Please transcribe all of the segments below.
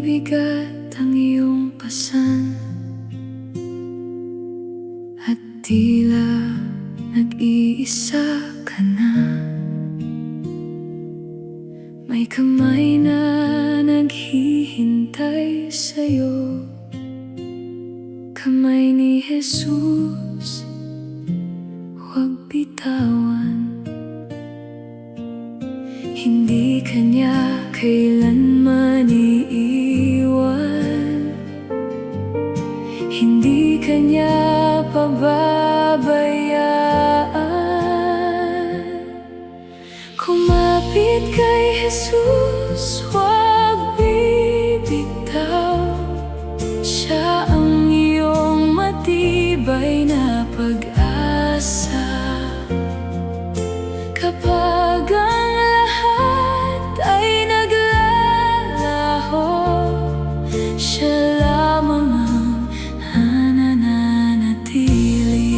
bigat ang iyong pasan, at tila nag-iisa ka na. May kamay na naghihintay sa'yo, kamay ni Jesus, huwag bitawan. Hindi ka niya kailanman iiwan, hindi ka niya pababayaan. Kumapit kay Jesus, huwag bibitaw. Siya ang iyong matibay na pag-asa. Kapag ang lahat ay naglalaho, siya lamang ang nananatili.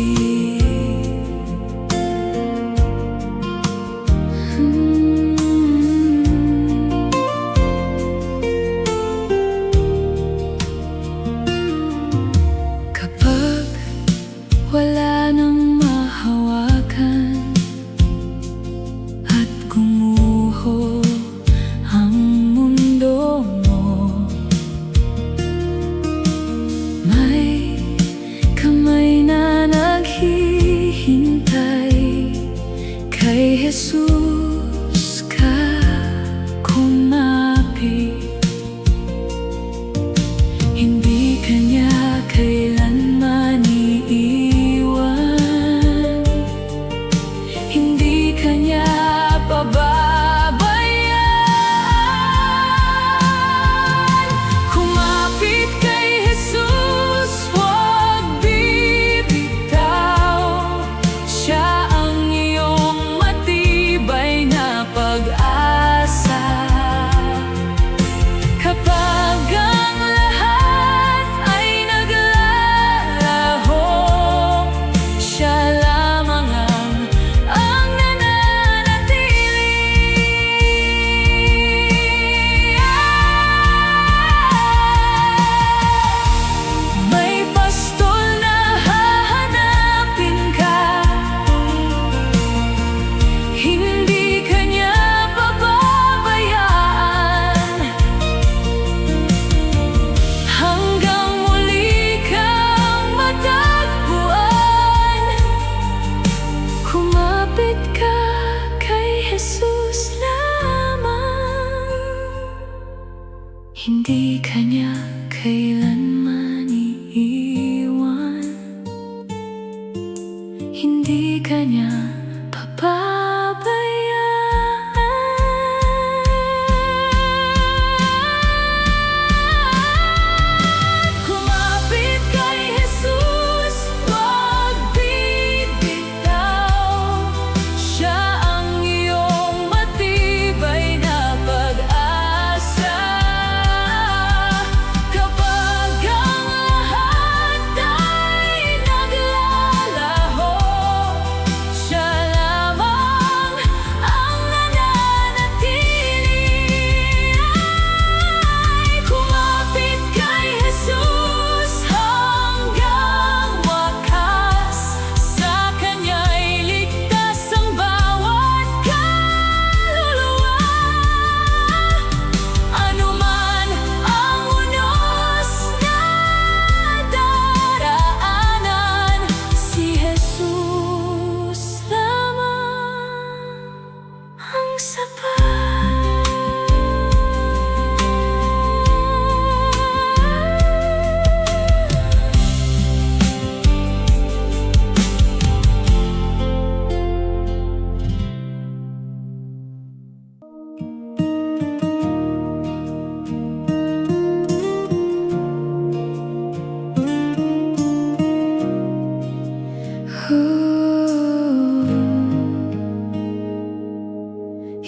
Kapag wala nang mahawakan at gumuho ang mundo mo, may kamay na naghihintay. Kay Jesus ka kumapit, hindi ka niya kailanman iiwan, hindi ka niya pababayaan. Kumapit kay Jesus, huwag bibitaw. Siya ang iyong matibay na pag-asa. Kapag ang lahat ay naglalaho, siya lamang ang nananatili. May pastol na hahanapin ka, hindi ka niya pababayaan. Hanggang muli kang matagpuan. Kumapit ka kay Jesus lamang, hindi ka niya kailanman iiwan, hindi ka niya pababayaan. Kumapit kay Jesus, huwag bibitaw. Siya ang iyong matibay na pag-asa. Kapag ang lahat ay naglalaho, siya lamang ang nananatili. Kumapit kay Jesus hanggang wakas, sa Kanya'y ligtas ang bawat kaluluwa. Anuman ang unos na daraanan, si Jesus lamang ang sapat.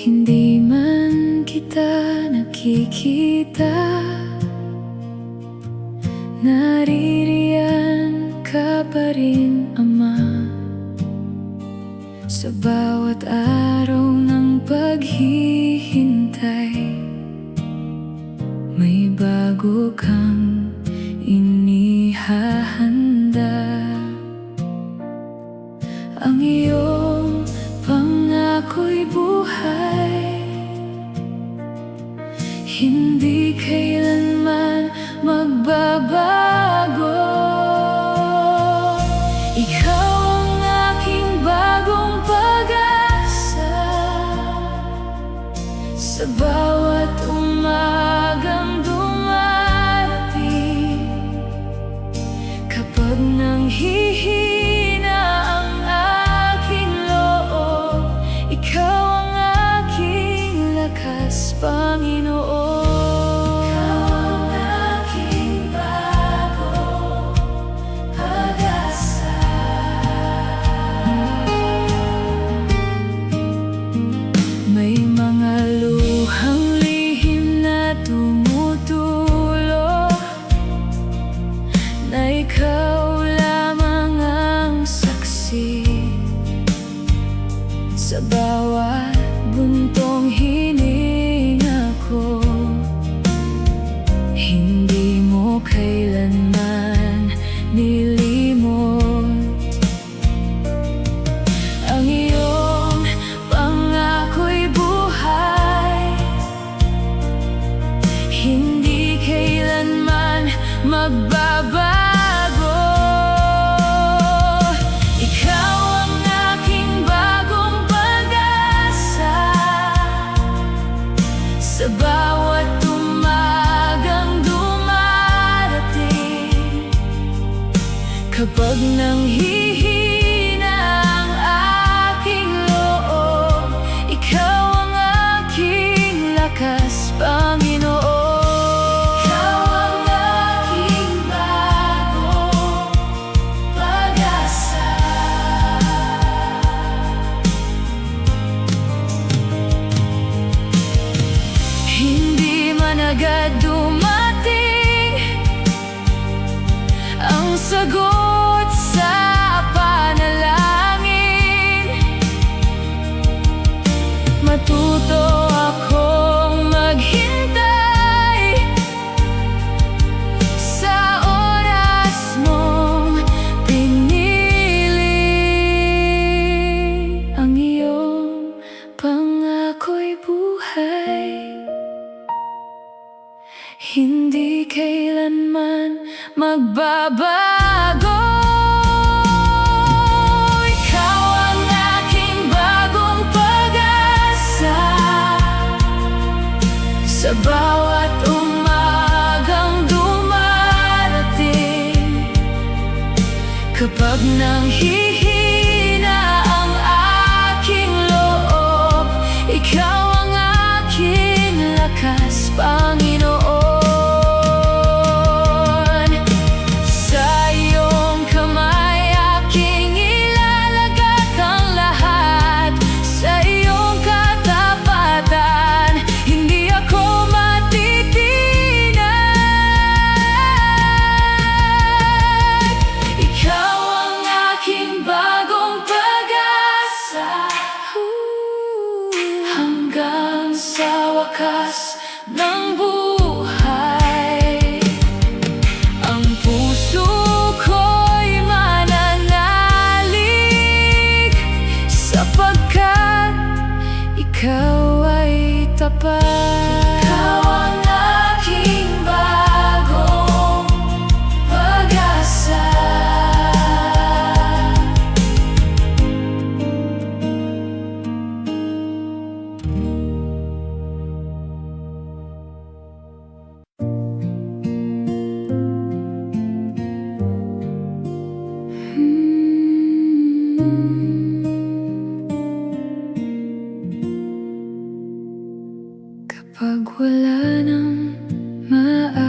Hindi man kita nakikita, naririyan ka pa rin, Ama. Sa bawat araw ng paghihintay, may bago kang inihahanda. Ang iyong pangako'y buhay, hindi kailanman magbabago. Ikaw ang aking bagong pag-asa, sa bawat umagang dumarating. Kapag nanghihina ang aking loob, ikaw ang aking lakas, Panginoon. May mga luhang lihim na tumutulo, na ikaw lamang ang saksi. Sa bawat buntong hininga ko, hindi mo kailanman nilimot ang iyong pangako'y buhay, hindi kailanman magbabago. Ikaw ang aking bagong pag-asa, sa bawat umagang dumarating. Kapag nanghihina ang aking loob, ikaw ang aking lakas, Panginoon. Ikaw ang aking bagong pag-asa. Hindi man agad dumating ang sagot sa panalangin, matuto akong maghintay sa oras mong pinili. Ang iyong pangako'y buhay, hindi kailanman magbabago. Ikaw ang aking bagong pag-asa, sa bawat umagang dumarating. Kapag nanghihina ang aking loob, ikaw ang aking lakas, Panginoon. Sa iyong kamay aking ilalagak ang lahat, sa iyong katapatan hindi ako matitinag. Ikaw ang aking bagong pag-asa, hanggang sa wakas ng buhay. Ang puso ko'y mananalig, sapagkat ikaw ay tapat. Ikaw ang aking bagong pag-asa. Kapag wala nang maaasahan,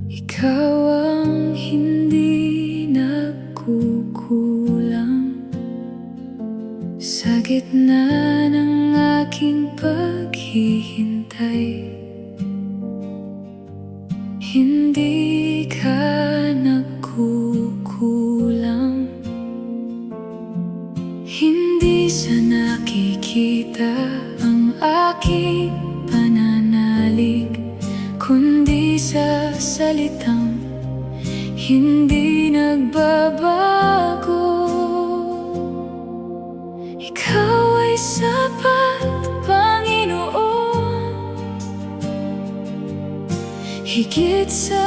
ikaw ang hindi nagkukulang. Sa gitna ng aking paghihintay, hindi ka nagkukulang. Hindi sa nakikita ang aking aming pananalig, kundi sa salitang hindi nagbabago. Ikaw ay sapat, Panginoon, higit sa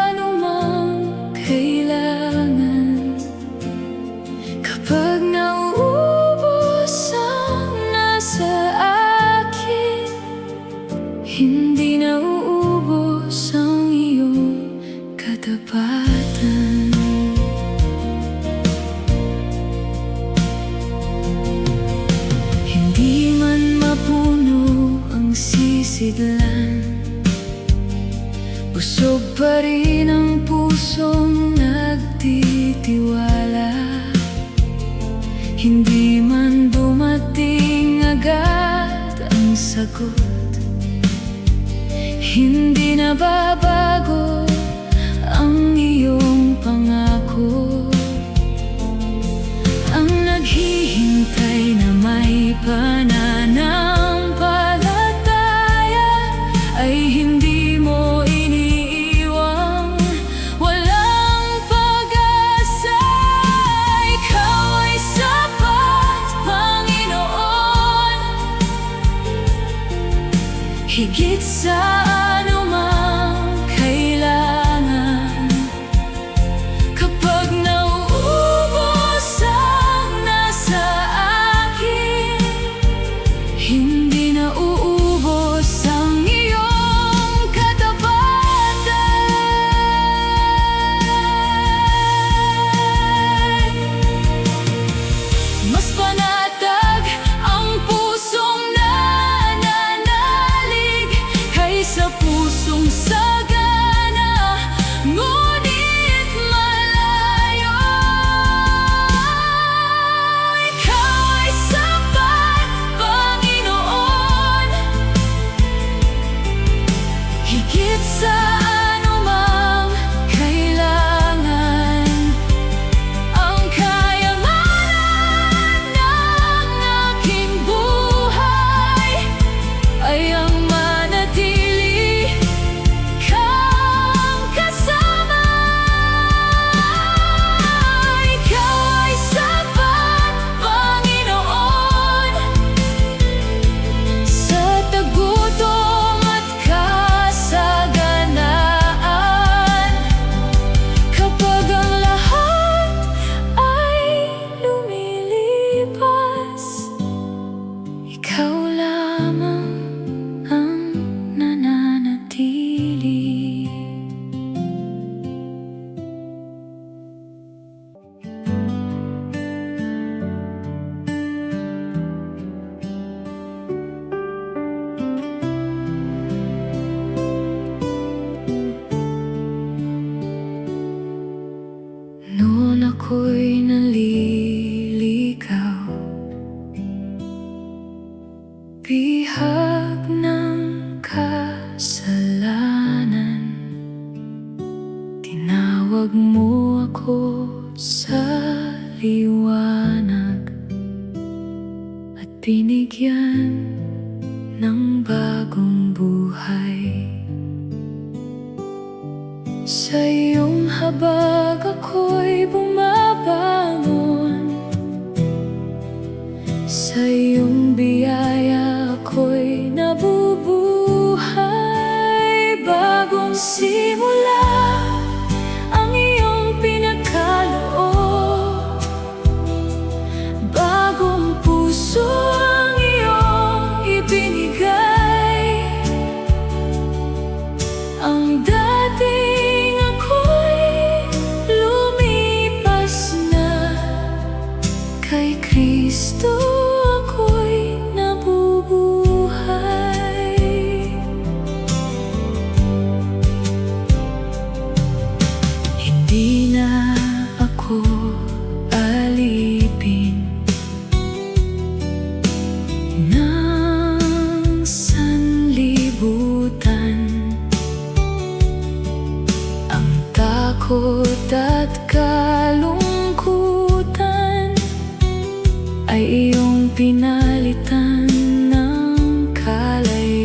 anumang kailangan. Kapag nauubos ang nasa akin, hindi nauubos ang iyong katapatan. Hindi man mapuno ang sisidlan, busog pa rin ang pusong nagtitiwala. Hindi man dumating agad ang sagot, hindi nababago ang iyong pangako. Ang naghihintay na may pananampalataya ay hindi mo iniiwang walang pag-asa. Ikaw ay sapat, Panginoon, higit sa anumang kailangan. Kapag nauubos ang nasa akin, hindi nauubos ang iyong katapatan. Mas panatag ang pusong nananalig kaysa pusong sagana, ngunit malayo. Ikaw ay sapat, Panginoon, higit sa anumang kailangan. Ang kayamanan ng aking buhay ay ang manatili kang kasama. Ikaw ay sapat, Panginoon, sa tagutom at kasaganaan. Kapag ang lahat ay lumilipas, ikaw lamang ang nananatili. Noon ako'y naliligaw, bihag ng kasalanan, tinawag mo ako sa liwanag at binigyan ng bagong buhay. Sa iyong habag ako'y bumabangon, sa iyong biyaya ako'y nabubuhay. Bagong simula ang iyong pinagkaloob, bagong puso ang iyong ibinigay. Ang dating ako'y lumipas na, kay Kristo ako'y nabubuhay. Hindi na ako alipin ng sanlibutan. Ang takot at kalungkutan ay iyong pinalitan ng kalayaan.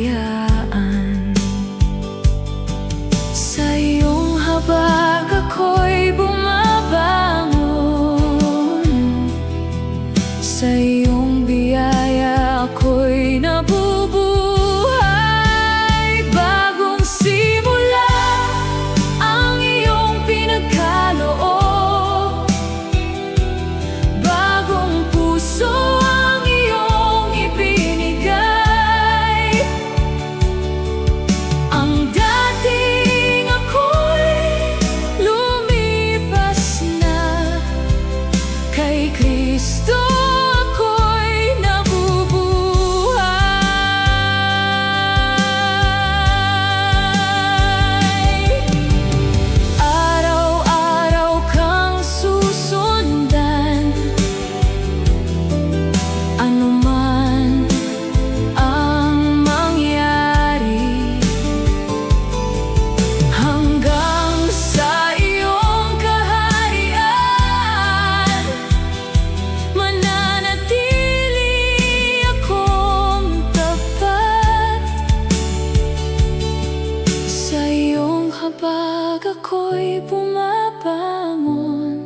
kapag ako'y bumabangon,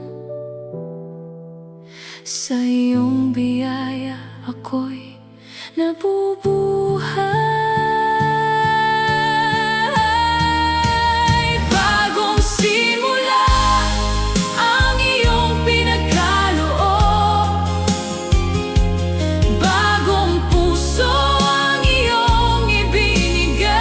sa iyong biyaya ako'y nabubuhay. Bagong simula ang iyong pinagkaloob, bagong puso ang iyong ibinigay.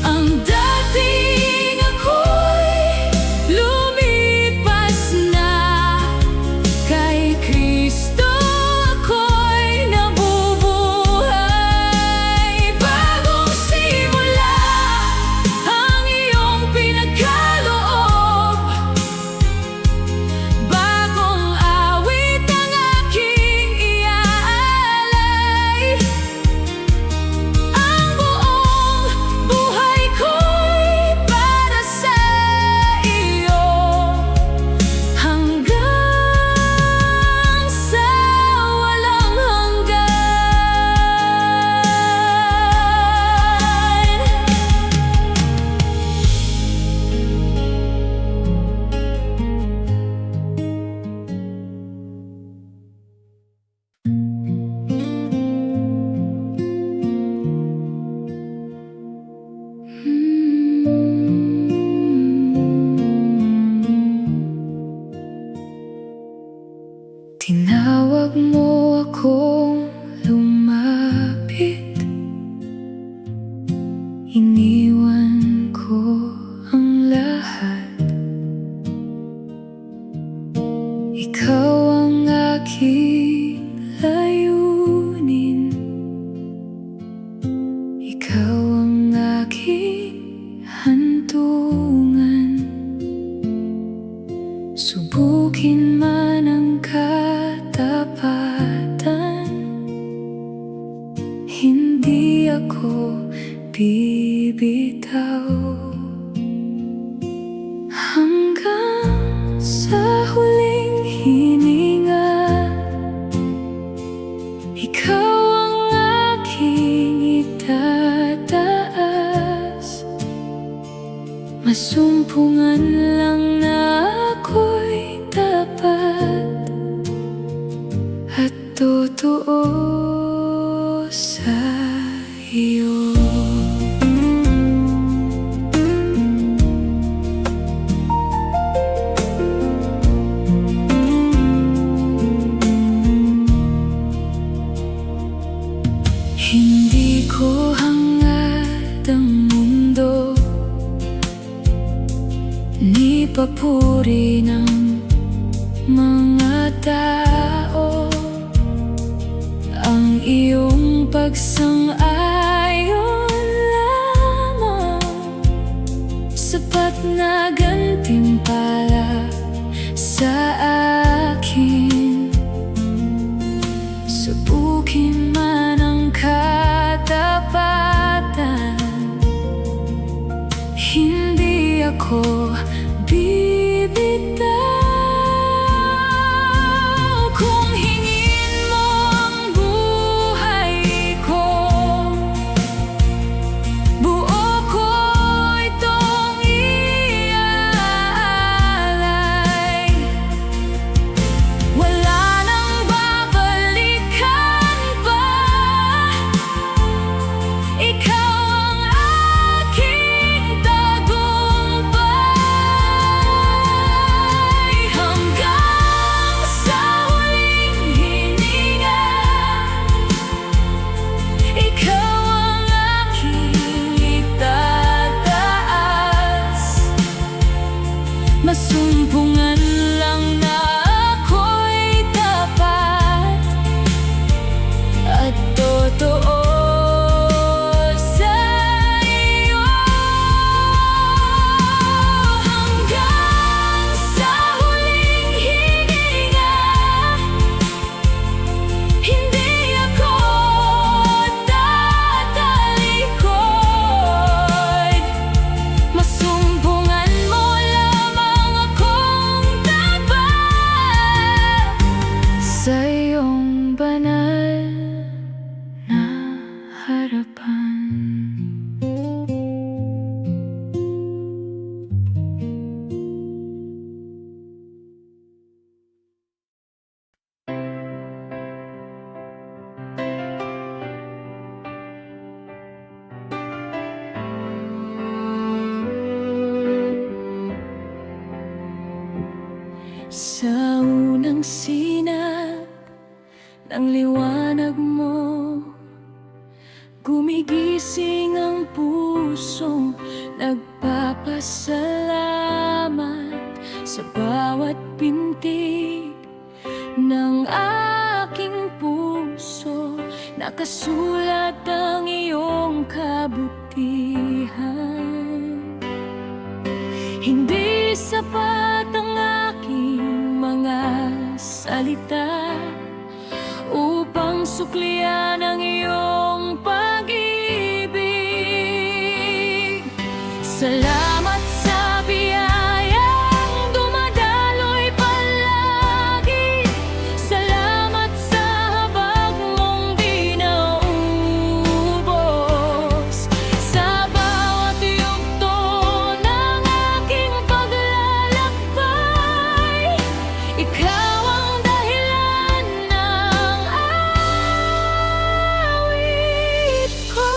Ang dating ako'y lumipas na, kay Kristo ako'y nabubuhay. Bagong simula ang iyong pinagkaloob, bagong awit ang aking iaalay. Ang buong buhay ko'y para sa iyo, hanggang sa walang tinawag mo akong lumapit, iniwan ko ang lahat. Ikaw ang aking layunin, ikaw ang aking hantungan. Subukin man ang katapatan, hindi ako bibitaw. Hanggang sa huling hininga, ikaw ang aking itataas. Masumpungan lang na ako'y tapat at totoo sa iyo. Hindi ko hangad ang mundo, ni papuri ng mga tao. Ang iyong pagsang-ayon lamang, sapat na gantimpala sa akin. Subukin man ang katapatan, hindi ako bibitaw. Kung hingin mo ang buhay ko, buo ko itong iaalay. Wala nang babalikan pa, ikaw ang aking tagumpay. Hanggang sa huling hininga, ikaw ang aking itataas. Masumpungan lang na ako'y tapat at totoo sa iyo. Hanggang sa huling hininga, hindi ako tatalikod. Masumpungan mo lamang akong tapat sa iyong banal na harapan. Gumigising ang pusong nagpapasalamat sa bawat pintig ng aking puso. Nakasulat ang iyong kabutihan. Hindi sapat ang aking mga salita upang suklian ang iyong pag-ibig. Salamat sa biyayang dumadaloy palagi. Salamat sa habag mong di naubos. Sa bawat yugto ng aking paglalakbay, ikaw ang dahilan ng awit ko.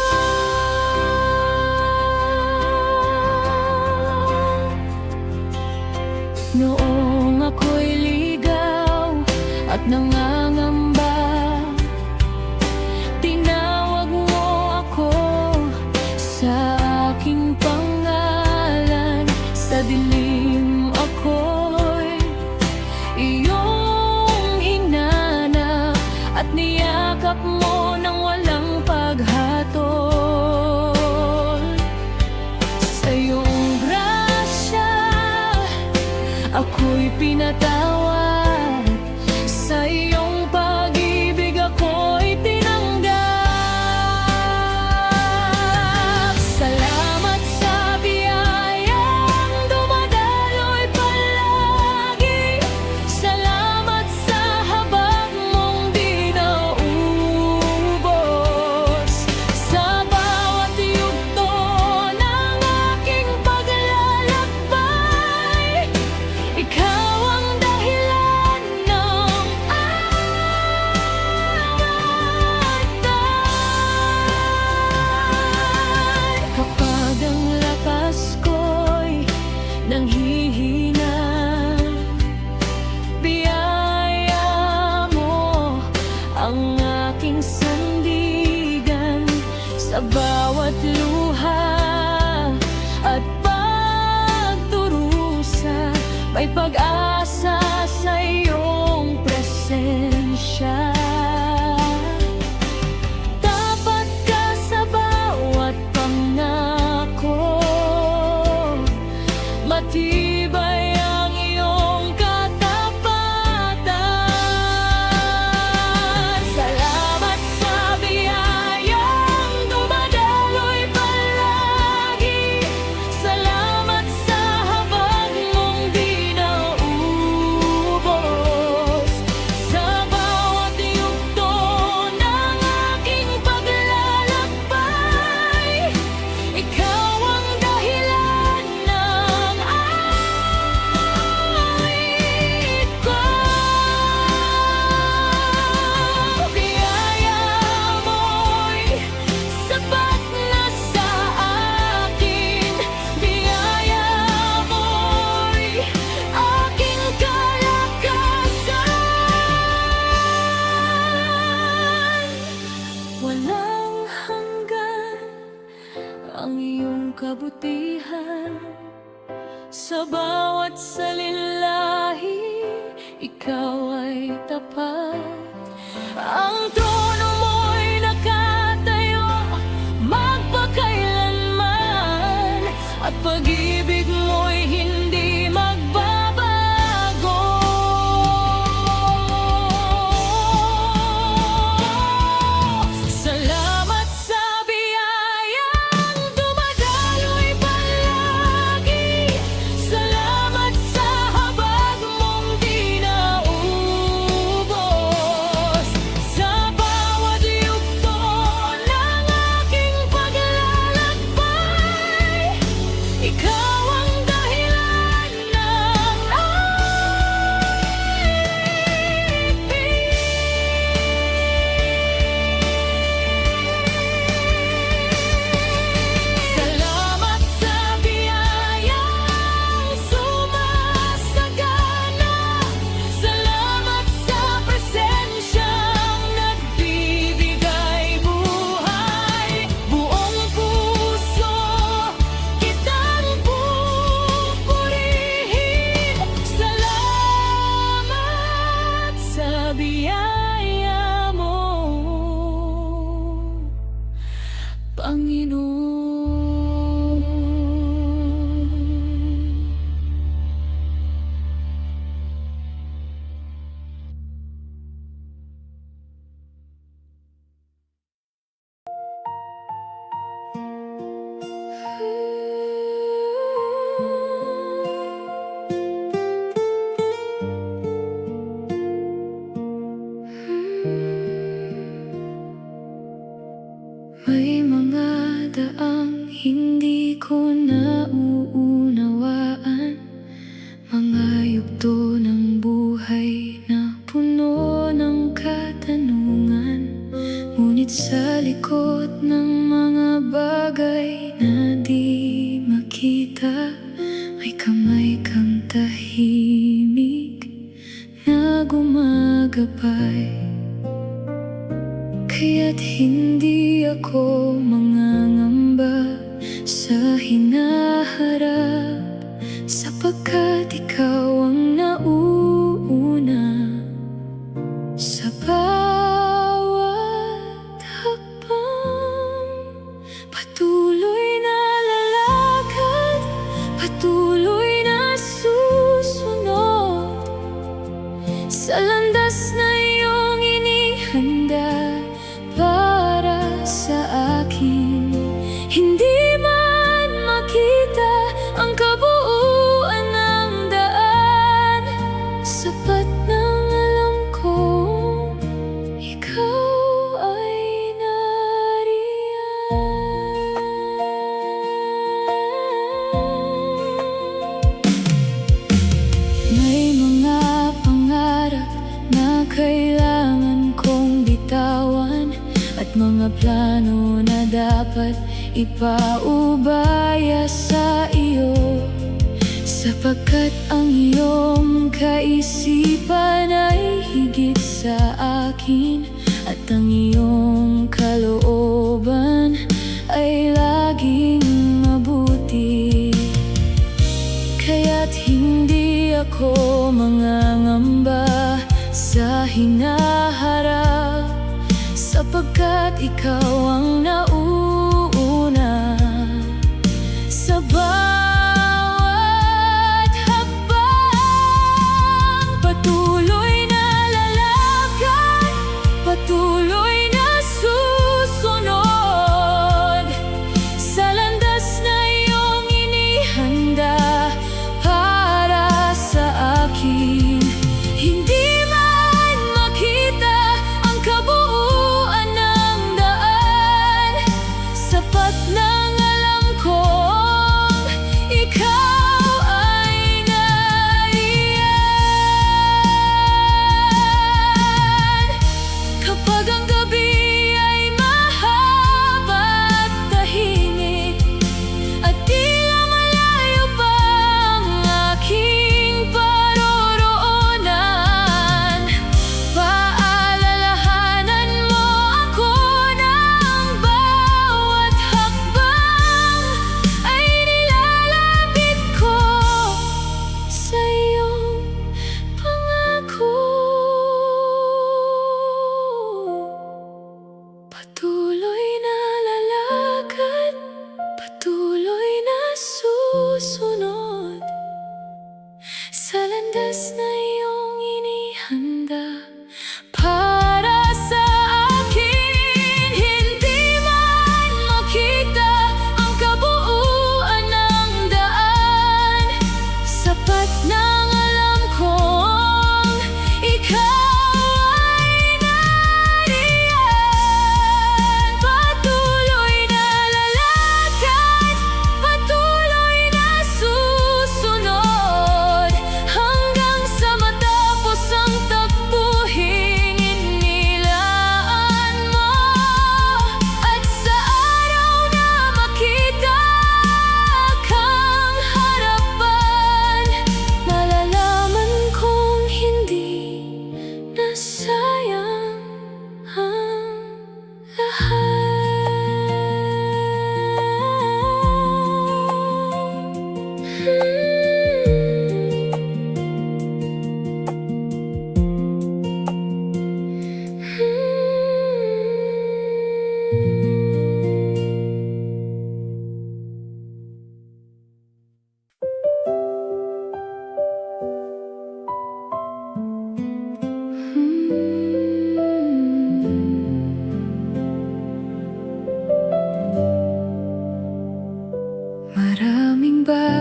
Noong ako'y ligaw at nangangamba, tinawag mo ako sa aking pangalan. Sa dilim ako'y iyong hinanap at niyakap mo nang walang paghatol. Sa iyong grasya ako'y pinatawad, sa iyong pag-ibig ako'y tinanggap. Salamat sa biyayang dumadaloy palagi. Salamat sa habag mong di naubos. Sa bawat yugto ng aking paglalakbay, ikaw ang dahilan ng awat. Kapag ang lakas ko'y nanghihina, biyaya mo ang aking sandigan. Sa bawat luha at pagdurusa, may pag-asa sa iyong presensya. Tapat ka sa bawat pangako, matibay ang iyong katapatan. Salamat sa biyayang dumadaloy palagi. Salamat sa habag mong di naubos. Sa bawat yugto ng aking paglalakbay, ikaw ang dahilan ng awit ko. Biyaya mo'y sapat na sa akin. Biyaya mo'y aking kalakasan. Walang hanggan ang iyong kabutihan. Sa bawat salinlahi, ikaw ay tapat. Ang trono mo'y nakatayo magpakailanman, at pag-ibig mo'y hindi magbabago. Salamat sa biyayang dumadaloy palagi. Salamat sa habag mong di naubos. Sa Panginoon. May mga daang hindi ko nauunawaan, mga yugto ng buhay na puno ng katanungan. Ngunit sa likod ng mga bagay na di makita, may kamay kang tahimik na gumagabay. Kaya't hindi ako mangangamba sa hinaharap, sapagkat ikaw ang nauuna sa bawat hakbang. Patuloy na lalakad, patuloy na susunod sa landas na iyong inihanda para sa akin. Hindi man makita ang kabuuan ng daan, sapat nang alam kong ikaw ay nariyan. May mga pangarap na kailangan kong bitawan, at mga plano na dapat ipaubaya sa iyo, sapagkat ang iyong kaisipan ay higit sa akin, at ang iyong kalooban ay laging mabuti. Kaya't hindi ako mangangamba sa hinaharap, sapagkat ikaw ang nauuna sa bawat hakbang. Patuloy na lalakad, patuloy na susunod sa landas na iyong inihanda para sa akin. Hindi man makita ang kabuuan ng daan,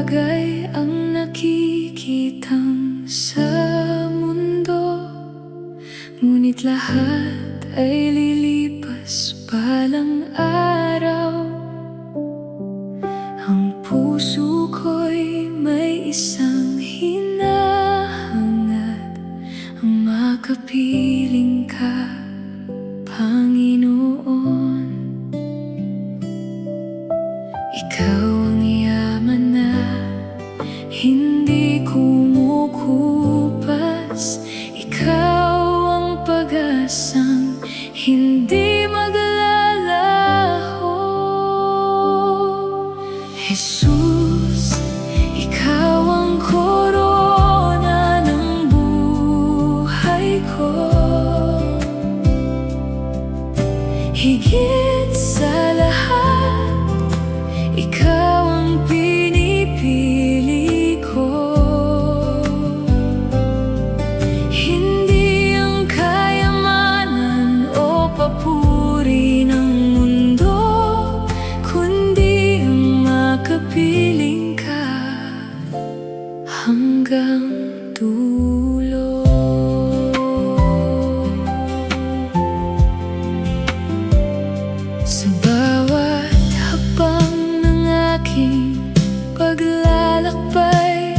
bagay ang nakikitang sa mundo, ngunit lahat ay lilipas balang araw. Ang puso ko'y may isang hinahangad, ang makapiling ka, Panginoon. Ikaw ang yaman na hindi kumukupas, ikaw ang pag-asang hindi maglalaho. Jesus, ikaw ang korona ng buhay ko. Higit sa lahat, ikaw ang pinipili ko. Hindi ang kayamanan o papuri ng mundo, kundi ang makapiling ka hanggang dulo. Sa bawat hakbang ng aking paglalakbay,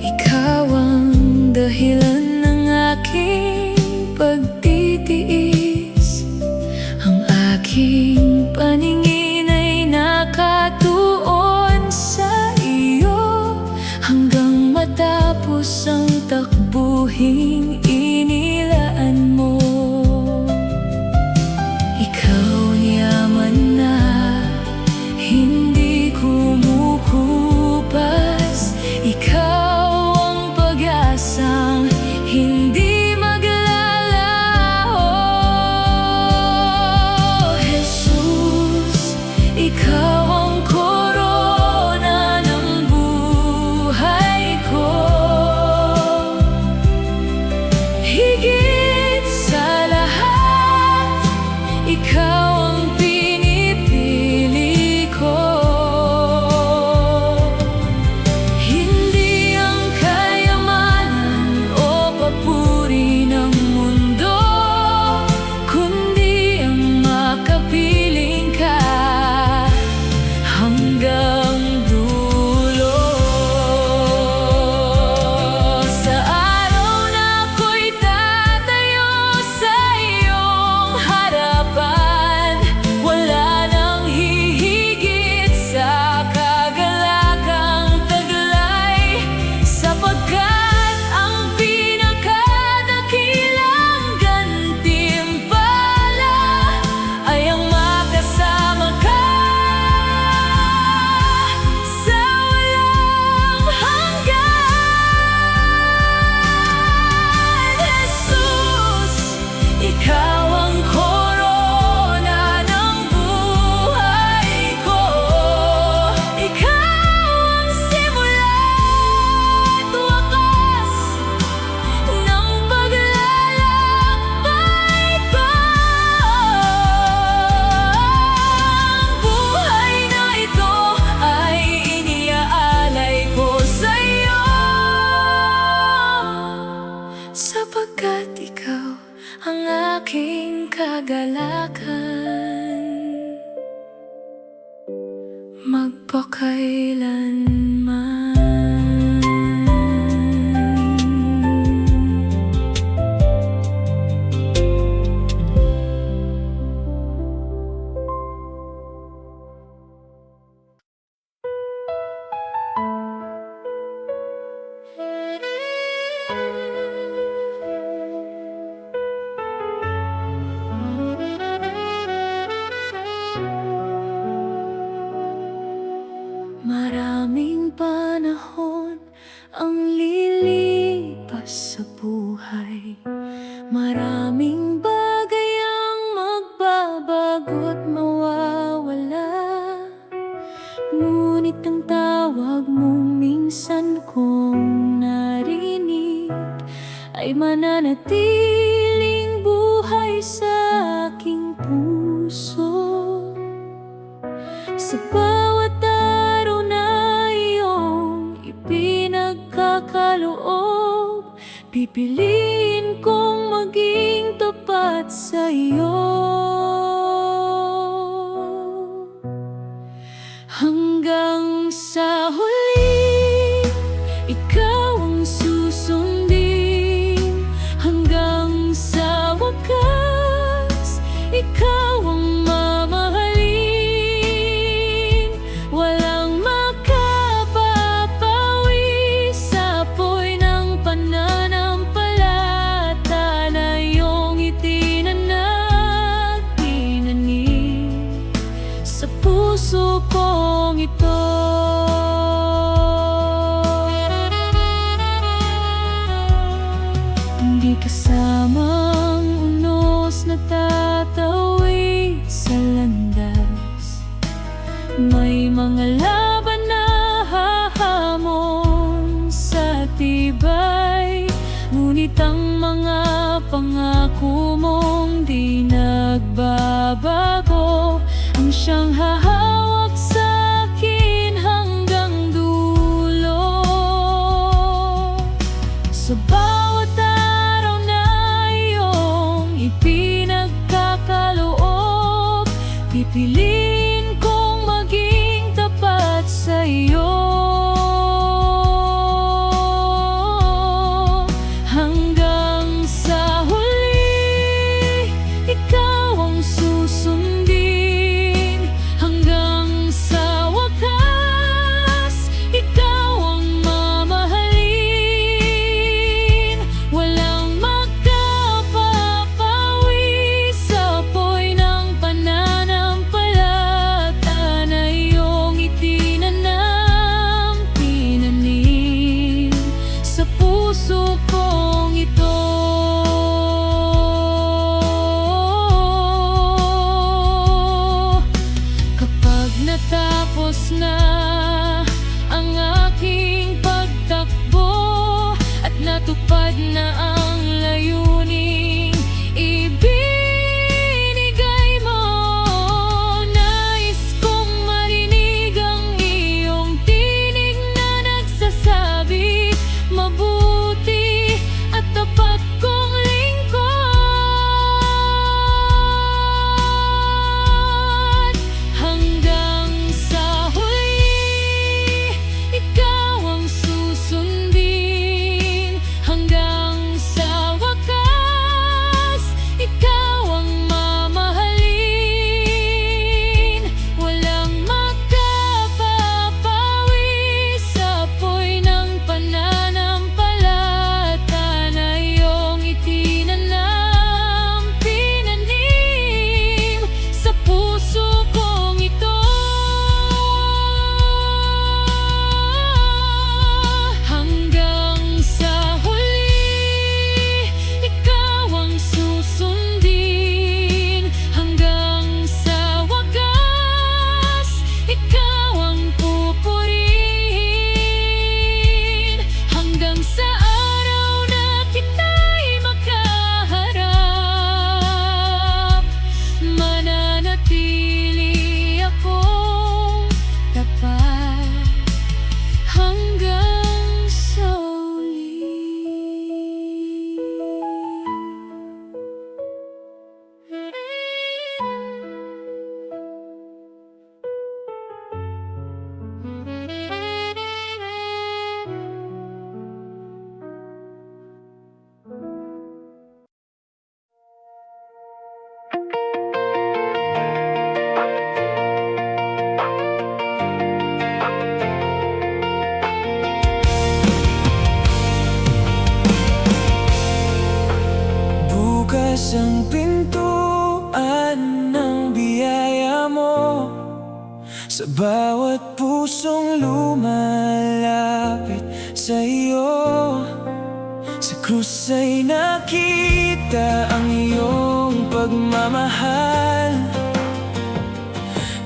ikaw ang dahilan ng aking pagtitiis. Ang aking paningin ay nakatuon sa iyo, hanggang matapos ang takbuhing inilaan mo. Ikaw ang yaman na hindi kumukupas, ikaw ang pag-asang hindi maglalaho. Jesus, ikaw ang korona ng buhay ko. Higit sa lahat, ikaw ang pinipili ko. Hindi ang kayamanan o papuri ng mundo, kundi ang makapiling ka hanggang dulo. Sa araw na ako'y tatayo sa iyong harapan, wala nang hihigit sa kagalakang taglay, sapagkat ang pinakadakilang gantimpala ay ang makasama ka sa walang hanggan. Jesus, ikaw ang korona ng buhay ko. Ikaw ang simula at wakas ng paglalakbay ko. Ang buhay na ito ay iniaalay ko sa iyo, sapagkat ikaw ang aking kagalakan magpakailanman. Maraming panahon ang lilipas sa buhay, maraming bagay ang magbabago't mawawala, ngunit ang tawag mong minsan kong narinig ay mananatiling buhay sa aking puso. Sa bawat araw na iyong kaloob, pipiliin kong maging tapat sa'yo. Hanggang sa huli, ikaw ang susundin. Hanggang sa wakas, ikaw ang mamahalin. Walang makapapawi sa apoy ng pananampalataya na iyong itinanim sa puso kong ito. Hindi kasamang unos na tatawid sa landas. May mga laban na hahamon sa tibay, ngunit ang mga pangako mong di nagbabago ang siyang hahawak sa akin hanggang dulo. Sa bawat araw na iyong ipinagkakaloob, pipiliin kong maging tapat sa iyo. Hanggang sa huli, ikaw ang susundin. Hanggang sa wakas, ikaw ang mamahalin. Walang makapapawi sa apoy ng pananampalataya na iyong itinanim sa puso kong ito. Kapag natapos na ang aking pagtakbo at natupad na ang layuning ibinigay mo, nais kong marinig ang iyong tinig na nagsasabi, mabuti at tapat kong lingkod. Hanggang sa huli, ikaw ang susundin. Hanggang sa wakas, ikaw ang mamahalin. Walang makapapawi sa apoy ng pananampalataya na iyong itinanim sa puso kong ito. Hanggang sa huli, ikaw ang susundin. Hanggang sa wakas, ikaw ang pupurihin. Hanggang sa araw na kita'y makaharap, mananatili akong tapat hanggang sa huli. Bukas ang pintuan ng biyaya mo sa bawat pusong lumalapit sa iyo. Sa krus ay nakita ang iyong pagmamahal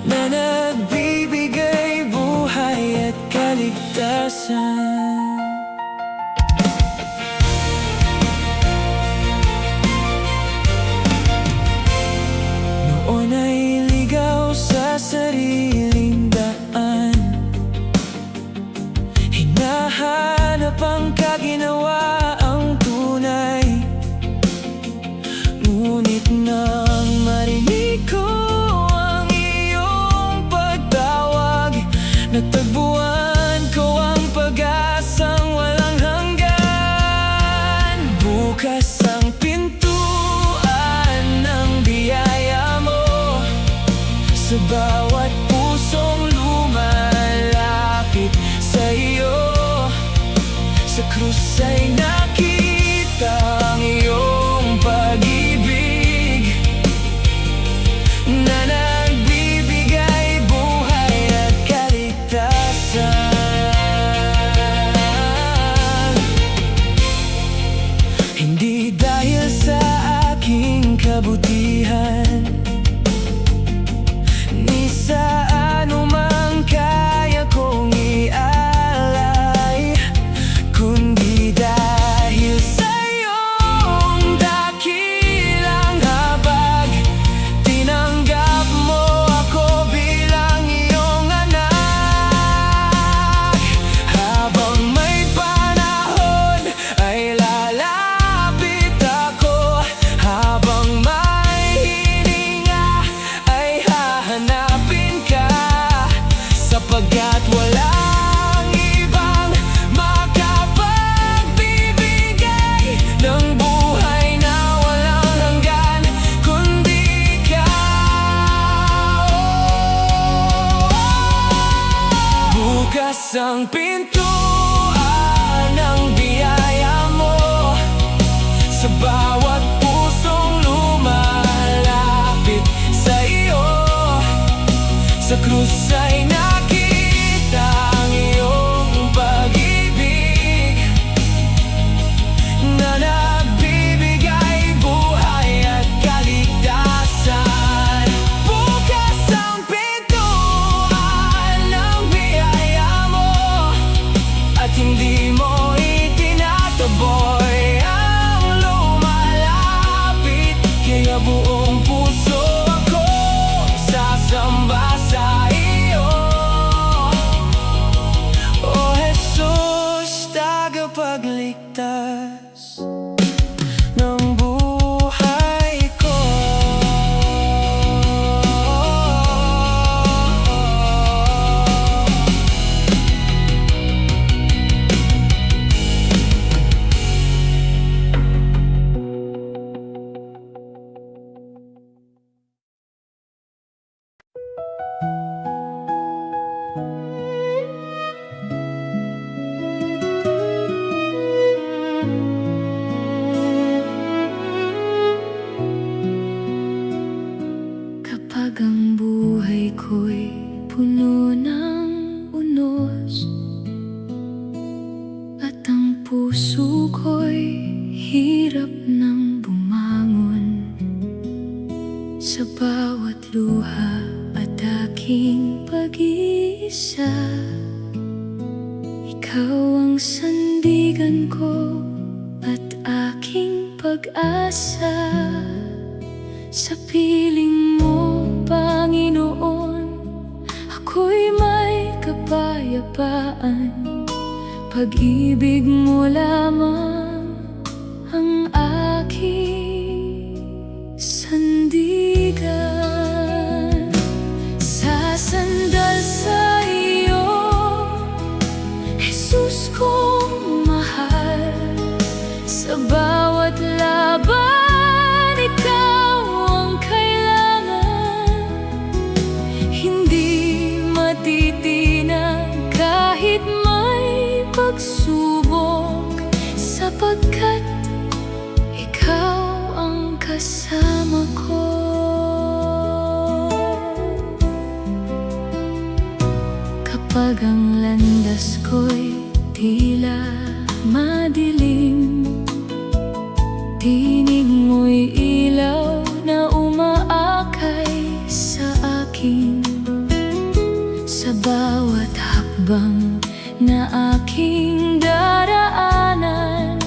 na nagbibigay buhay at kaligtasan. Noon ay ligaw sa sariling daan, hinahanap ang kagilan bawat pusong lumalapit sa iyo. Sa krus ay nakita ang iyong pag-ibig na nagbibigay buhay at kaligtasan. Hindi dahil sa aking kabutihan ni sa anumang kaya kong ialay, kundi dahil sa iyong dakilang habag. Tinanggap mo ako bilang iyong anak. Habang may panahon ay lalapit ako, habang may hininga ay hahanapin ka, sapagkat walang ibang makapagbibigay ng buhay na walang hanggan kundi ikaw. Bukas ang pintuan ng biyaya mo sa bawat pusong lumalapit sa iyo. Sa krus ay nakita ang iyong pag-ibig na nagbibigay buhay at kaligtasan. Bukas ang pintuan ng biyaya mo at hindi mo itinataboy ang lumalapit. Kaya buong puso ako sasamba sa iyo, O Jesus, tagapagligtas ng buhay ko. Kapag ang buhay ko'y puno ng unos at ang puso ko'y hirap ng bumangon, sa bawat luha at aking pag-iisa, ikaw ang sandigan ko at aking pag-asa. Sa piling mo, Panginoon, ako'y may kapayapaan. Pag-ibig mo lamang ang aking sandigan. Sasandal sa iyo, Jesus kong mahal. Sa bawat laban, ikaw ang kailangan. Hindi matitinag kahit may pagsubok, sapagkat ikaw ang kasama ko. Kapag ang landas ko'y tila madilim, tinig mo'y ilaw na umaakay sa akin. Sa bawat hakbang na aking daraanan,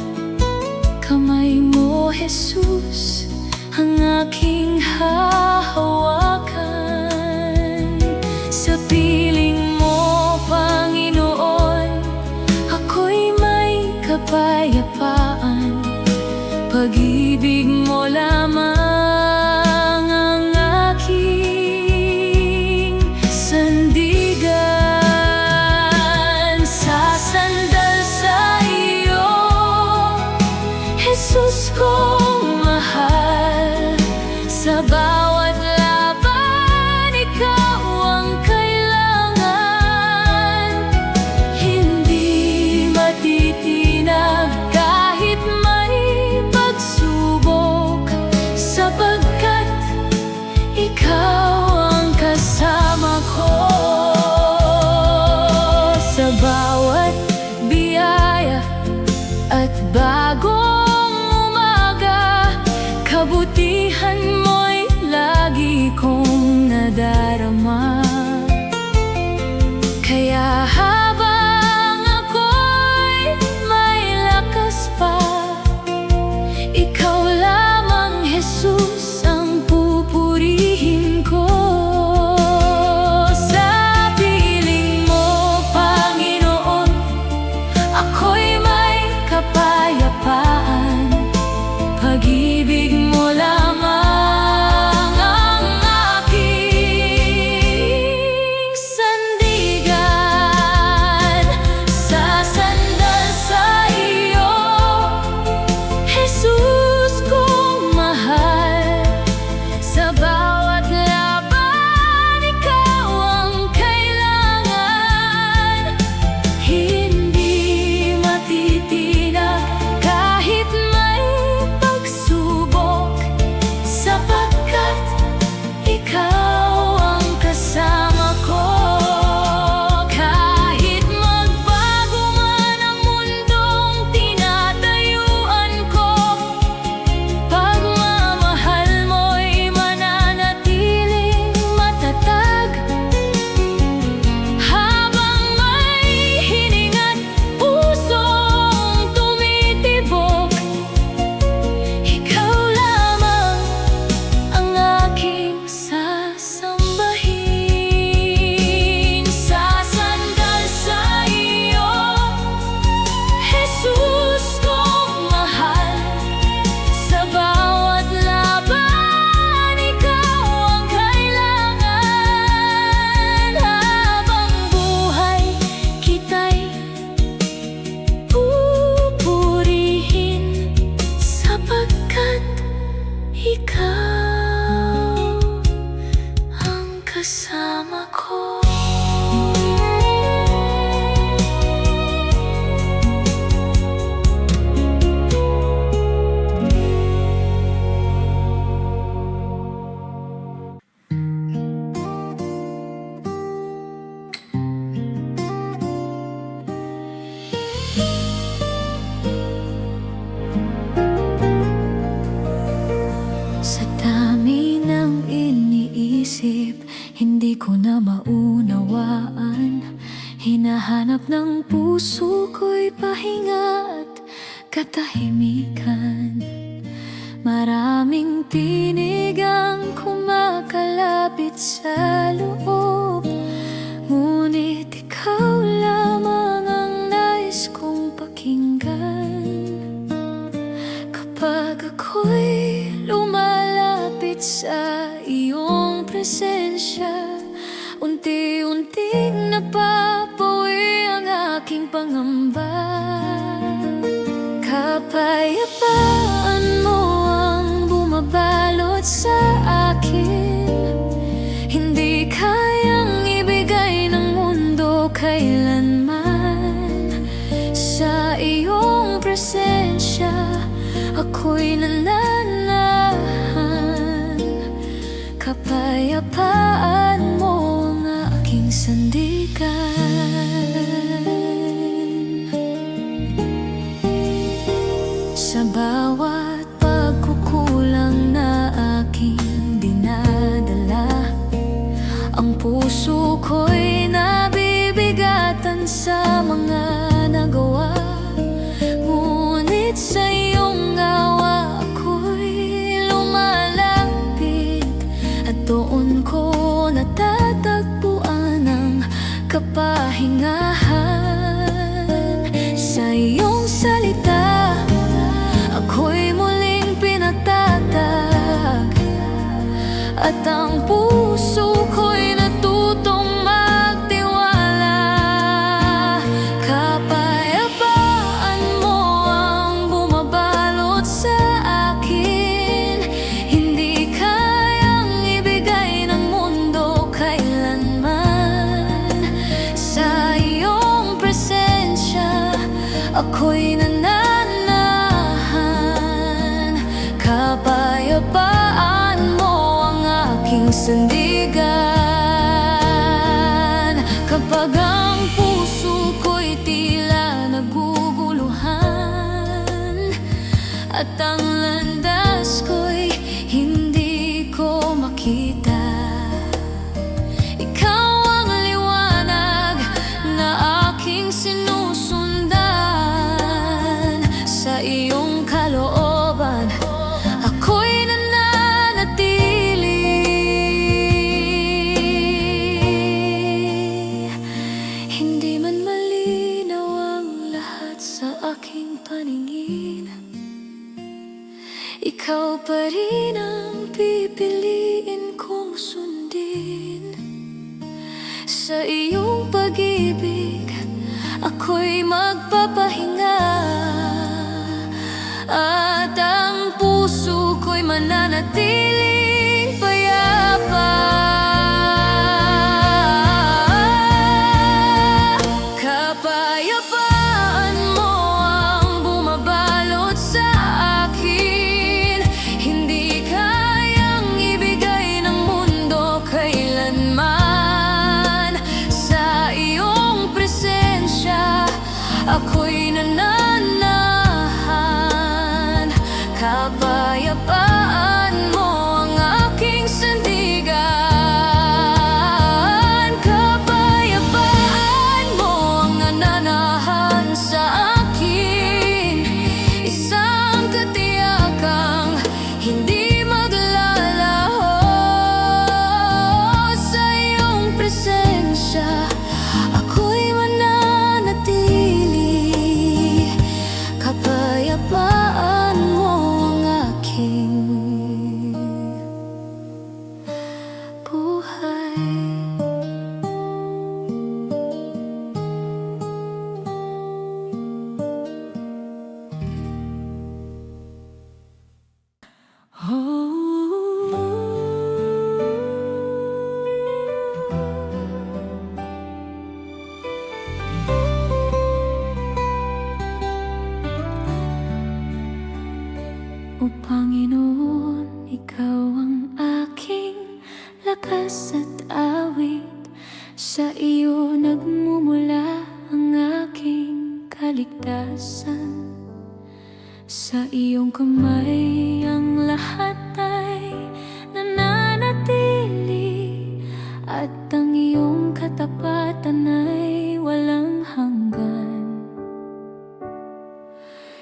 kamay mo, Jesus, ang aking hahawakan. Sa piling mo, Panginoon, ako'y may kapayapaan. Pag-ibig mo lamang ang aking sandigan. Sasandal sa iyo, Jesus kong mahal. Sa bawat laban, kasama ko. Sa dami ng iniisip, hindi ko na maunawaan. Hinahanap ng puso ko'y pahinga at katahimikan. Maraming tinig ang kumakalapit sa loob, ngunit ikaw lamang ang nais kong pakinggan. Kapag ako'y lumalapit sa iyong presensya, unti-unting napapawi ang aking pangamba. Kapayapaan mo ang bumabalot sa akin, hindi kayang ibigay ng mundo kailanman. Sa iyong presensya, ako'y nananahan. Kapayapaan mo ang aking sandigan. Sa bawat pagkukulang na aking dinadala, ang puso ko'y nabibigatan sa mga nagawa. Ngunit sa iyong awa ako'y lumalapit, at doon ko natatagpuan ang kapahingahan. Sa iyong salita ako'y muling pinatatag, at ang puso ko'y natutong magtiwala. Kapayapaan mo ang bumabalot sa akin, hindi kayang ibigay ng mundo kailanman. Sa iyong presensya ako'y nananahan. Kapayapaan mo ang aking sandigan. Kapag ang puso ko'y tila naguguluhan, at ang landas ko'y hindi ko makita, ikaw ang liwanag na aking sinusundan. Sa iyong kalooban ako'y nananatili. Hindi man malinaw ang lahat sa aking paningin, ikaw pa rin ang pipiliin kong sundin. Sa iyong pag-ibig ako'y magpapahinga, at ang puso ko'y mananatiling payapa. Kapayapaan mo ang bumabalot sa akin, hindi kayang ibigay ng mundo kailanman. Sa iyong presensya ako'y nananahan. Kapayapaan mo ang Sa iyo nagmumula ang aking kaligtasan. Sa iyong kamay ang lahat ay nananatili, at ang iyong katapatan ay walang hanggan.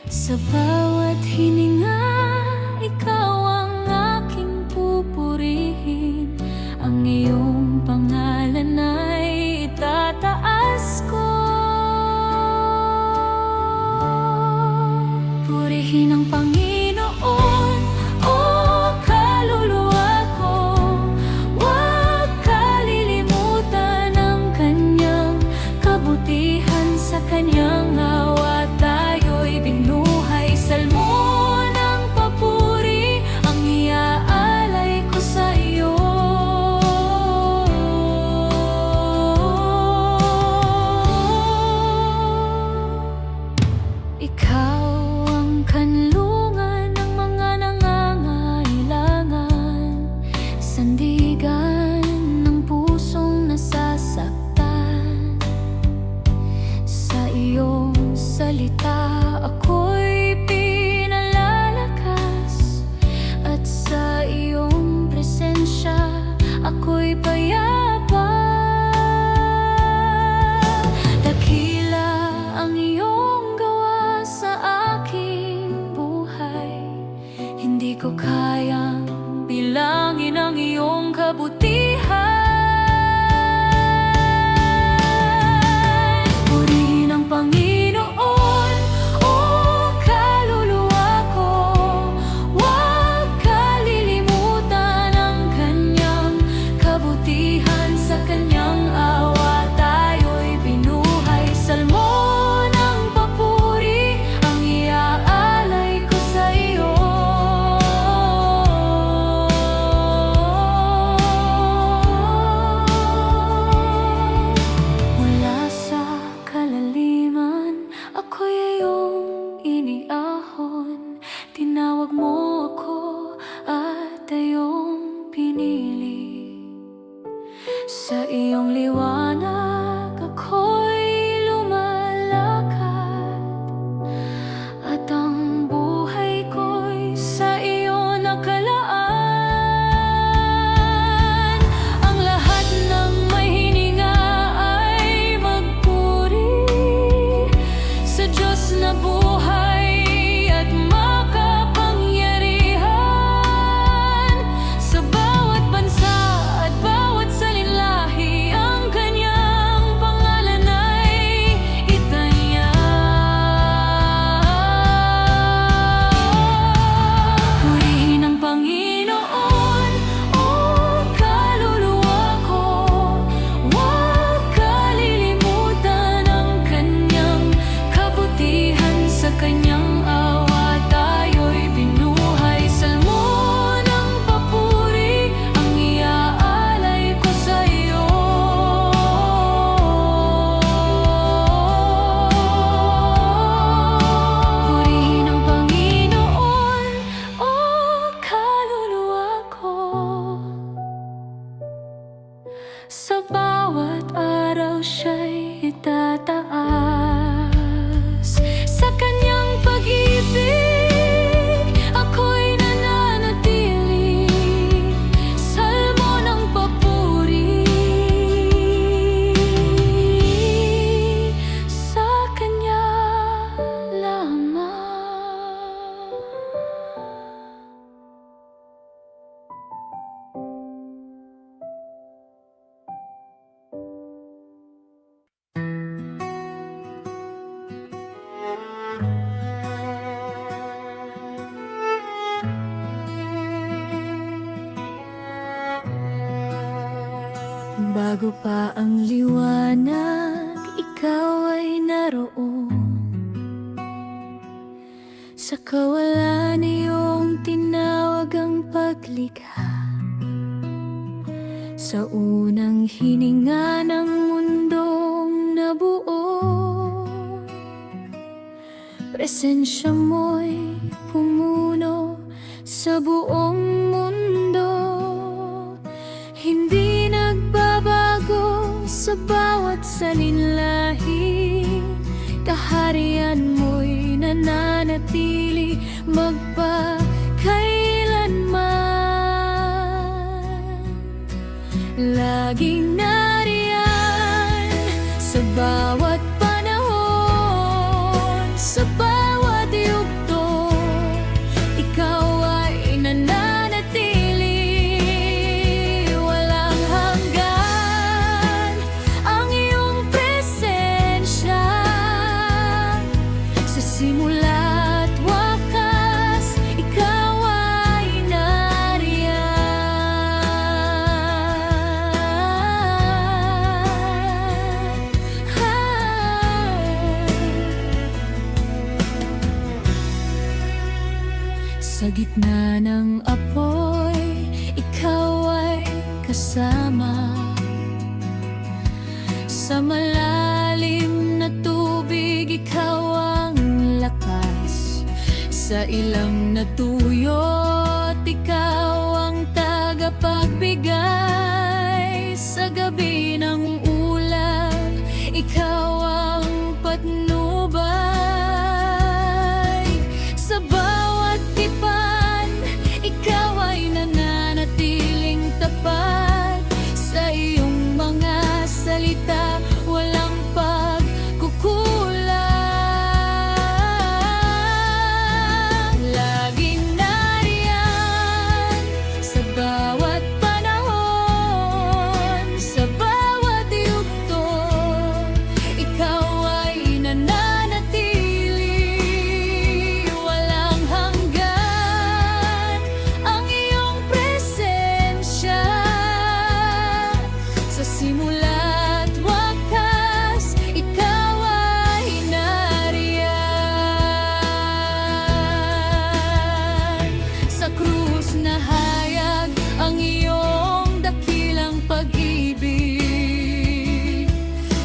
Sa bawat hininga, ikaw ang aking pupurihin. Ang iyong pangalan ay itataas ko. Purihin ang Panginoon, o kaluluwa ko. Huwag kalilimutan ang kanyang kabutihan. Sa kanyang awa tayo'y binuhay. Salmo ng papuri ang iaalay ko sa iyo. Ikaw ang kanlungan ng mga nangangailangan, sandigan ng pusong nasasaktan. Sa iyong salita ako'y pinalalakas, at sa iyong presensya ako'y payapa. Dakila ang iyong gawa sa aking buhay. Hindi ko kayang bilangin ang iyong kabutihan. Purihin ang Panginoon, o kaluluwa ko. Huwag kalilimutan ang kanyang kabutihan. Sa kanyang awa tayo'y binuhay. Salmo ng papuri ang iaalay ko sa iyo. Mula sa kalaliman, ako'y iyong iniahon. Tinawag mo ako at iyong pinili. Sa iyong liwanag ako'y lumalakad, at ang buhay ko'y sa iyo nakalaan. Ang lahat ng may hininga ay magpuri sa Diyos na buhay at makapangyarihan. Sa bawat bansa at bawat salinlahi, ang kanyang pangalan ay itaya. Purihin ang Panginoon, o kaluluwa ko. Huwag kalilimutan ang kanyang kabutihan. Sa kanyang awa tayo'y binuhay. Salmo ng papuri ang iaalay ko sa iyo. Purihin ang Panginoon, o kaluluwa ko. Sa bawat araw siya'y itataas. Sa kanyang pag-ibig ako'y nananatili. Salmo ng papuri sa kanya lamang. Bago pa ang liwanag, ikaw ay naroon. Sa kawalan iyong tinawag ang paglikha. Sa unang hininga ng mundong nabuo, presensya mo'y pumuno sa buong mundo. Hindi nagbabago sa sa bawat salinlahi. Kaharian mo'y nananatili magpakailanman. Laging nariyan sa bawat panahon, sa bawat yugto, ikaw ay nananatili. Walang hanggan ang iyong presensya, sa simula't wakas, ikaw ay sa gitna ng apoy, ikaw ay kasama. Sa malalim na tubig, ikaw ang lakas. Sa ilang natuyot, ikaw ang tagapagbigay. Sa gabi ng ulan, ikaw ang patnubay. Sa bawat tipan, ikaw ay nananatiling tapat. Sa iyong mga salita, walang pagkukulang. Laging nariyan sa bawat panahon, sa bawat yugto, ikaw ay nananatili. Walang hanggan ang iyong presensya, sa simula't wakas, ikaw ay nariyan. Sa krus nahayag ang iyong dakilang pag-ibig.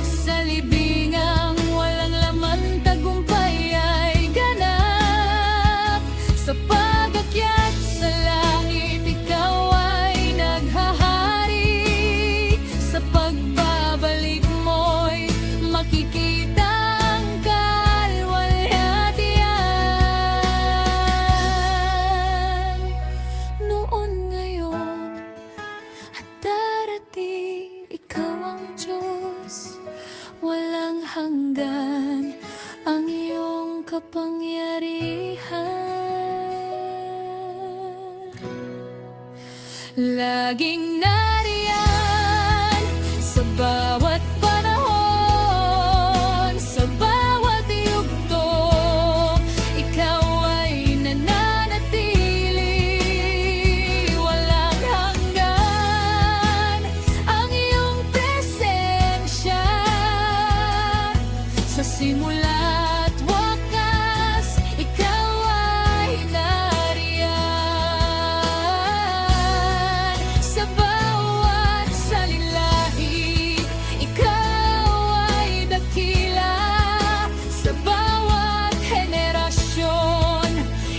Sa libingang walang laman, tagumpay ay ganap. Sa pag-akyat sa langit, ikaw ay naghahari. Sa pagbabalik mo'y makikita ang kalwalhatian. Noon, ngayon, at darating, ikaw ang Diyos. Walang hanggan ang iyong kapangyarihan. Laging nariyan sa bawat panahon, sa bawat yugto, ikaw ay nananatili. Walang hanggan ang iyong presensya, sa simula't wakas, ikaw ay nariyan. Sa bawat salinlahi, ikaw ay dakila. Sa bawat henerasyon,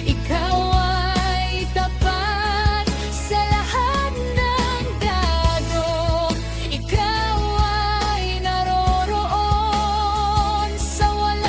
ikaw ay tapat. Sa lahat ng dagok, ikaw ay naroroon. Sa walang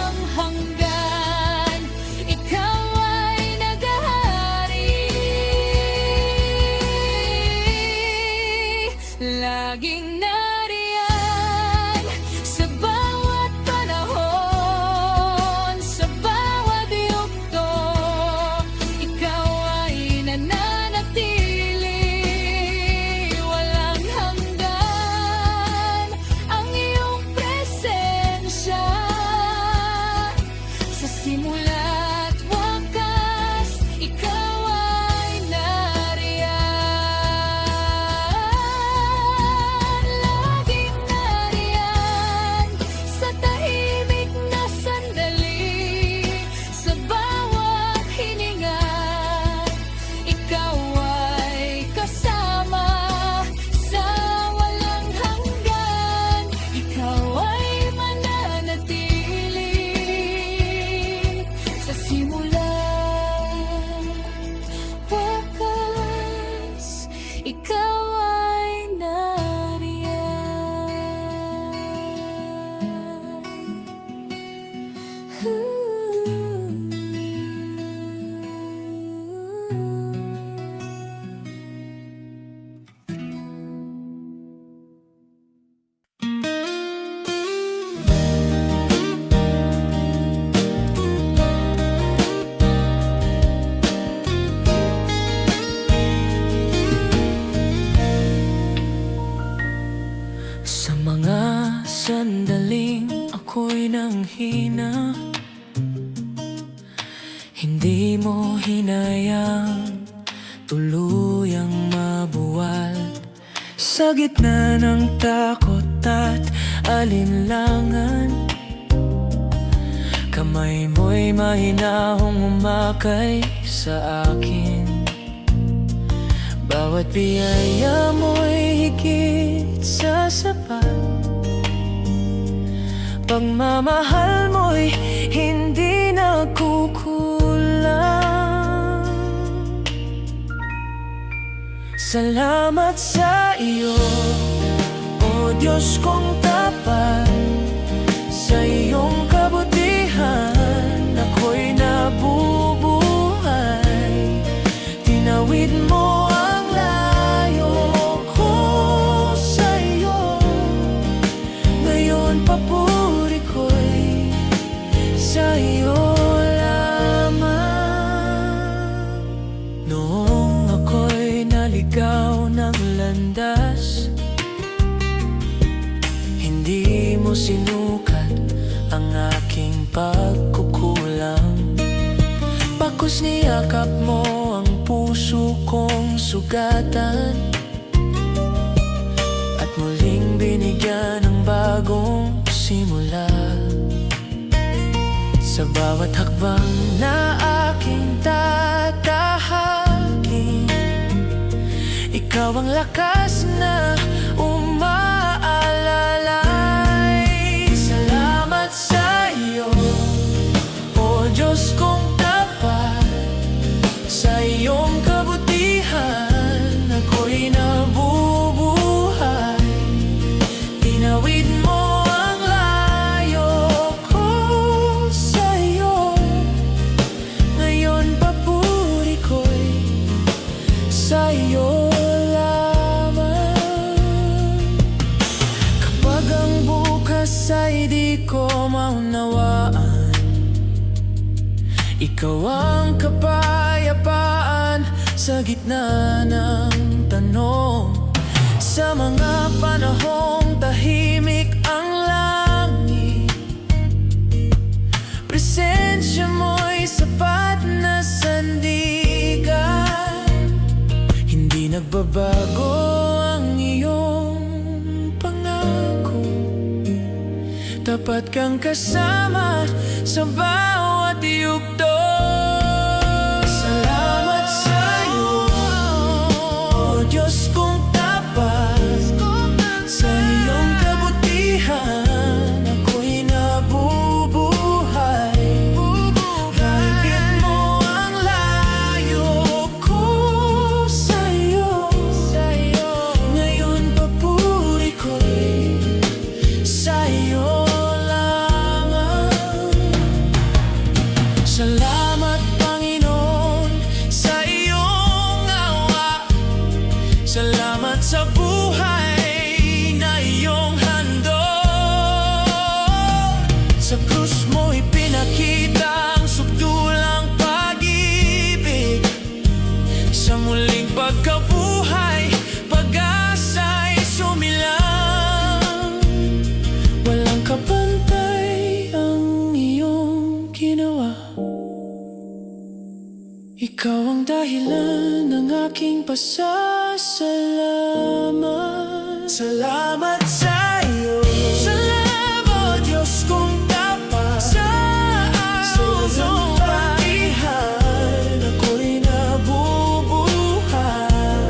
Sa mga sandaling ako'y nanghina, hindi mo hinayang tuluyang mabuwal. Sa gitna ng takot at alinlangan, kamay mo'y mahinahong umakay sa akin. Bawat biyaya mo'y higit sa sapat. Pagmamahal mo'y hindi nagkukulang. Salamat sa iyo, O Diyos kong tapat. Sa iyong kabutihan ako'y nabubuhay. Tinawid mo ang layo ko sa iyo. Ngayon papuri ko'y sa iyo lamang. Noong ako'y naligaw ng landas, hindi mo sinukat ang aking pagkukulang. Bakos niyakap mo ang puso kong sugatan, at muling binigyan ng bagong simula. Sa bawat hakbang na aking tatahakin, ikaw ang lakas na umaalalay. Salamat sa iyo, O Diyos kong tapat. Sa iyong kabutihan ako'y nabubuhay. Tinawid mo ang layo ko sa iyo. Ngayon papuri ko'y sa iyo lamang. Kapag ang bukas ay di ko maunawaan, ikaw ang kapayapaan sa gitna ng tanong. Sa mga panahong tahimik ang langit, presensya mo'y sapat na sandigan. Hindi nagbabago ang iyong pangako, tapat kang kasama sa bawat yugto. Salamat sa iyo, O Diyos kong tapat. Sa iyong kabutihan ako'y nabubuhay. Higit mo ang layo ko sa iyo. Ngayon papuri ko'y sa iyo lamang. Salamat Panginoon sa iyong awa. Salamat sa buhay na iyong handog. Sa krus mo'y pinakita ang subdulang pag-ibig. Sa muling pagkabuhay, pag-asa'y sumilang. Walang kapantay ang iyong ginawa. Ikaw ang dahilan ng aking pasasalamat. Salamat sa iyo. Salamat, Diyos kong tapat. Sa iyong kabutihan ako'y nabubuhay.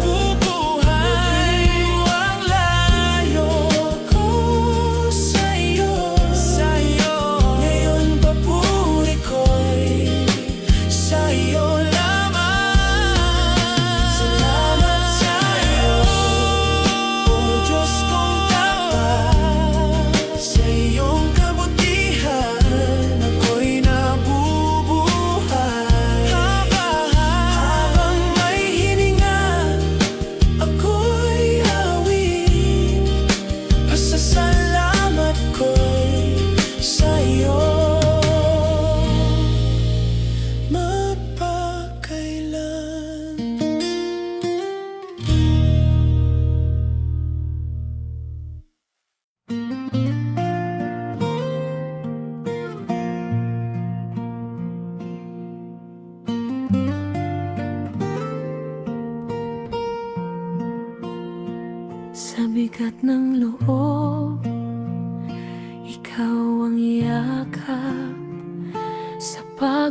Tinawid mo ang layo ko sa iyo. Ngayon papuri ko'y sa iyo lamang. Salamat sa iyo.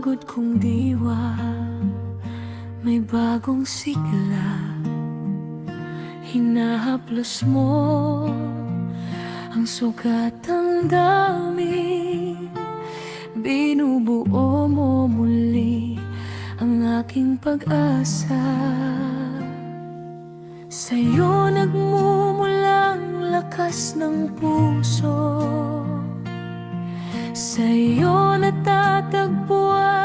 pagod kong diwa, may bagong sigla. Hinahaplos mo ang sugatang dami, binubuo mo muli ang aking pag-asa. Sa'yo nagmumulang lakas ng puso, sa'yo natatagpuan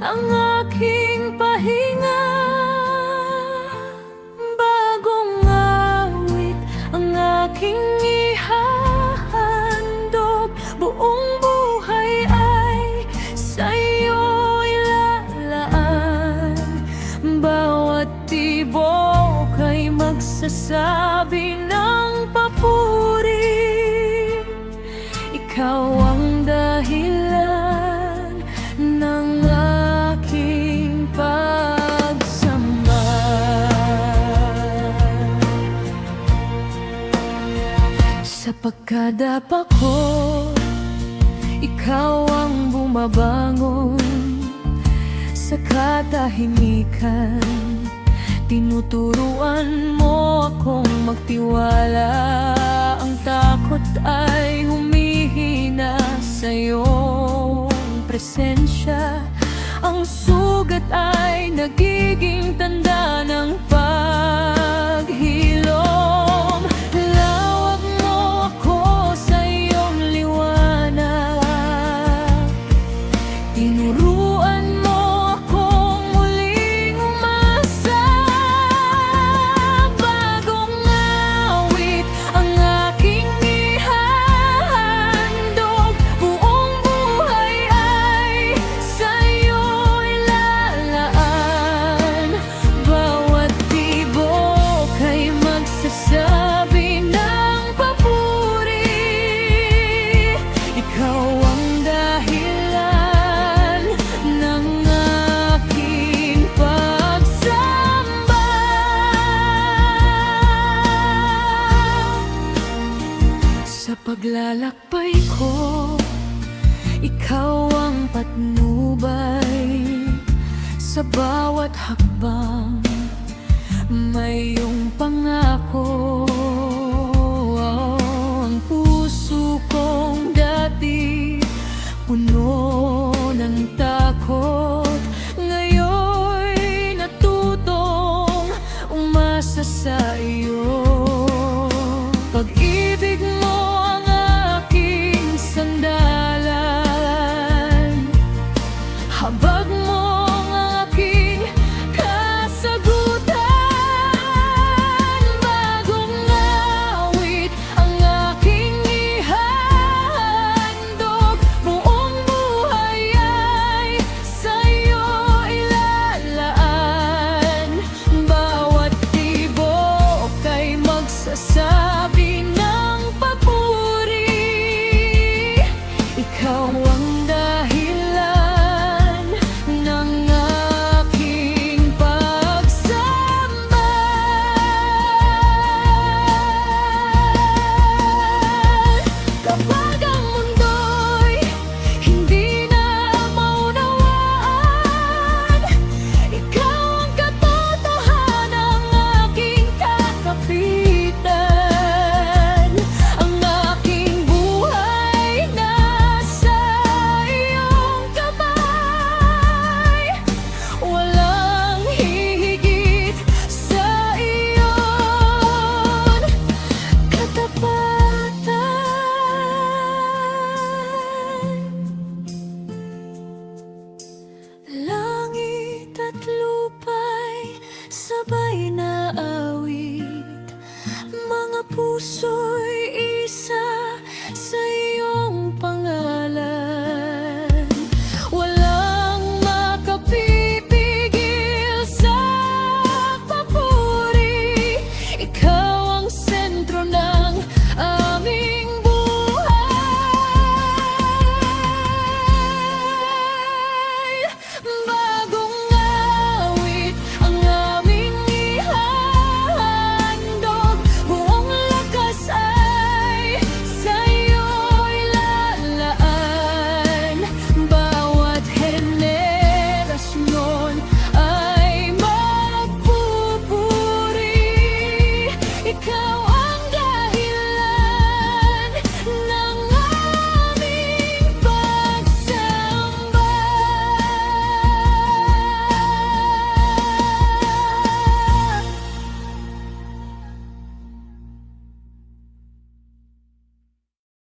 ang aking pahinga. Bagong awit ang aking ihahandog, buong buhay ay sa'yo ilalaan. Bawat tibok ay magsasabi ng papuri, ikaw ang dahilan ng aking pagsamba. Sa pagkadapa ko, ikaw ang bumabangon sa katahimikan. Tinuturuan mo akong magtiwala, ang takot ay humihina sa iyong presensya. Ang sugat ay nagiging tanda ng paghilom. Lawag mo ako sa iyong liwanag, tinuruan mo akong muling umasa. Bagong awit ang aking ihahandog, buong buhay ay sa'yo ilalaan. Bawat tibok ay magsasabi ng papuri, ikaw ang dahilan ng aking pagsamba. Sa paglalakbay ko, ikaw ang patnubay. Sa bawat hakbang may iyong pangako.